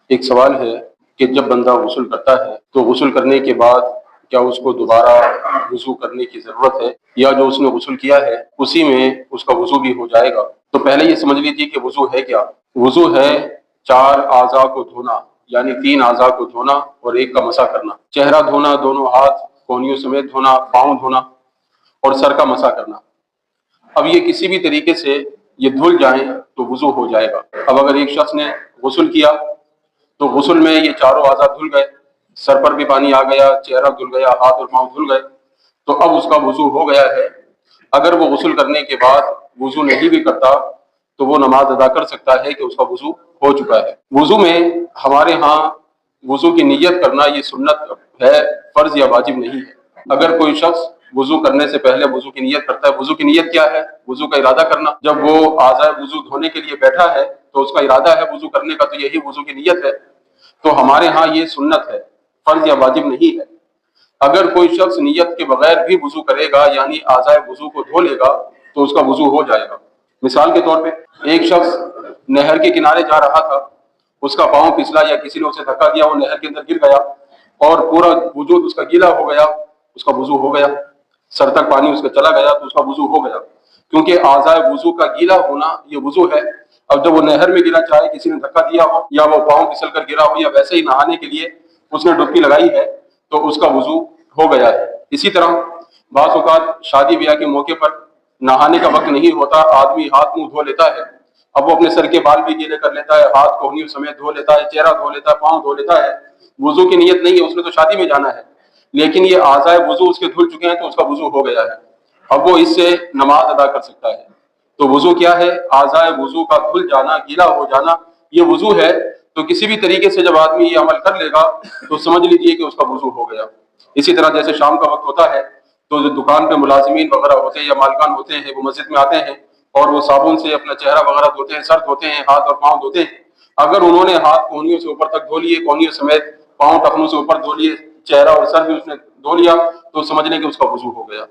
ایک سوال ہے کہ جب بندہ غسل کرتا ہے تو غسل کرنے کے بعد کیا اس کو دوبارہ وضو کرنے کی ضرورت ہے، یا جو اس نے غسل کیا ہے اسی میں اس کا وضو بھی ہو جائے گا؟ تو پہلے یہ سمجھ لیجیے کہ وضو ہے کیا۔ وضو ہے 4 اعضاء کو دھونا، یعنی 3 اعضاء کو دھونا اور ایک کا مسح کرنا۔ چہرہ دھونا، دونوں ہاتھ کونیوں سمیت دھونا، پاؤں دھونا اور سر کا مسح کرنا۔ اب یہ کسی بھی طریقے سے یہ دھل جائیں تو وضو ہو جائے گا۔ اب اگر ایک شخص نے غسل کیا تو غسل میں یہ چاروں اعضاء دھل گئے، سر پر بھی پانی آ گیا، چہرہ دھل گیا، ہاتھ اور پاؤں دھل گئے، تو اب اس کا وضو ہو گیا ہے۔ اگر وہ غسل کرنے کے بعد وضو نہیں بھی کرتا تو وہ نماز ادا کر سکتا ہے کہ اس کا وضو ہو چکا ہے۔ وضو میں ہمارے ہاں وضو کی نیت کرنا یہ سنت ہے، فرض یا واجب نہیں ہے۔ اگر کوئی شخص وضو کرنے سے پہلے وضو کی نیت کرتا ہے، وضو کی نیت کیا ہے؟ وضو کا ارادہ کرنا۔ جب وہ اعضاء وضو دھونے کے لیے بیٹھا ہے تو اس کا ارادہ ہے وضو کرنے کا، تو یہی وضو کی نیت ہے۔ تو ہمارے ہاں یہ سنت ہے، فرض یا واجب نہیں ہے۔ اگر کوئی شخص نیت کے بغیر بھی وضو کرے گا، یعنی اعضاء وضو کو دھو لے گا، تو اس کا وضو ہو جائے گا۔ مثال کے طور پہ ایک شخص نہر کے کنارے جا رہا تھا، اس کا پاؤں پھسلا یا کسی نے اسے دھکا دیا، وہ نہر کے اندر گر گیا اور پورا وجود اس کا گیلا ہو گیا، اس کا وضو ہو گیا۔ سر تک پانی اس کا چلا گیا تو اس کا وضو ہو گیا، کیونکہ اعضاء وضو کا گیلا ہونا یہ وضو ہے۔ اب جب وہ نہر میں گرا، چاہے کسی نے دھکا دیا ہو یا وہ پاؤں پھسل کر گرا ہو یا ویسے ہی نہانے کے لیے اس نے ڈبکی لگائی ہے، تو اس کا وضو ہو گیا ہے۔ اسی طرح بعض اوقات شادی بیاہ کے موقع پر نہانے کا وقت نہیں ہوتا، آدمی ہاتھ منہ دھو لیتا ہے، اب وہ اپنے سر کے بال بھی گیلے کر لیتا ہے، ہاتھ کونیوں سمیت دھو لیتا ہے، چہرہ دھو لیتا ہے، پاؤں دھو لیتا ہے۔ وضو کی نیت نہیں ہے، اس نے تو شادی میں جانا ہے، لیکن یہ اعضاء وضو اس کے دھل چکے ہیں تو اس کا وضو ہو گیا ہے، اب وہ اس سے نماز ادا کر سکتا ہے۔ تو وضو کیا ہے؟ اعضاء وضو کا دھل جانا، گیلا ہو جانا، یہ وضو ہے۔ تو کسی بھی طریقے سے جب آدمی یہ عمل کر لے گا تو سمجھ لیجیے کہ اس کا وضو ہو گیا۔ اسی طرح جیسے شام کا وقت ہوتا ہے تو جو دکان پہ ملازمین وغیرہ ہوتے ہیں یا مالکان ہوتے ہیں، وہ مسجد میں آتے ہیں اور وہ صابن سے اپنا چہرہ وغیرہ دھوتے ہیں، سر دھوتے ہیں، ہاتھ اور پاؤں دھوتے ہیں۔ اگر انہوں نے ہاتھ کونیوں سے اوپر تک دھو لیے، کونیوں سمیت پاؤں ٹخنوں سے اوپر دھو لیے، چہرہ اور سر بھی اس نے دھو لیا، تو سمجھ لیں کہ اس کا وضو ہو گیا۔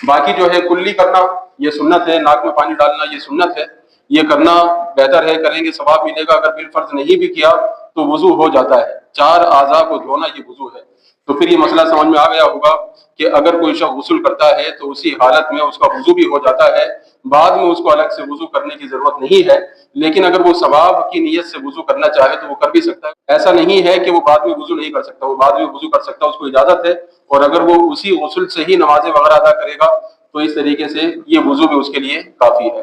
باقی جو ہے کلی کرنا یہ سنت ہے، ناک میں پانی ڈالنا یہ سنت ہے، یہ کرنا بہتر ہے، کریں گے ثواب ملے گا۔ اگر بالفرض نہیں بھی کیا تو وضو ہو جاتا ہے۔ 4 اعضاء کو دھونا یہ وضو ہے۔ تو پھر یہ مسئلہ سمجھ میں آ گیا ہوگا کہ اگر کوئی شخص غسل کرتا ہے تو اسی حالت میں اس کا وضو بھی ہو جاتا ہے، بعد میں اس کو الگ سے وضو کرنے کی ضرورت نہیں ہے۔ لیکن اگر وہ ثواب کی نیت سے وضو کرنا چاہے تو وہ کر بھی سکتا ہے۔ ایسا نہیں ہے کہ وہ بعد میں وضو نہیں کر سکتا، وہ بعد میں وضو کر سکتا ہے، اس کو اجازت ہے۔ اور اگر وہ اسی غسل سے ہی نمازیں وغیرہ ادا کرے گا تو اس طریقے سے یہ وضو بھی اس کے لیے کافی ہے۔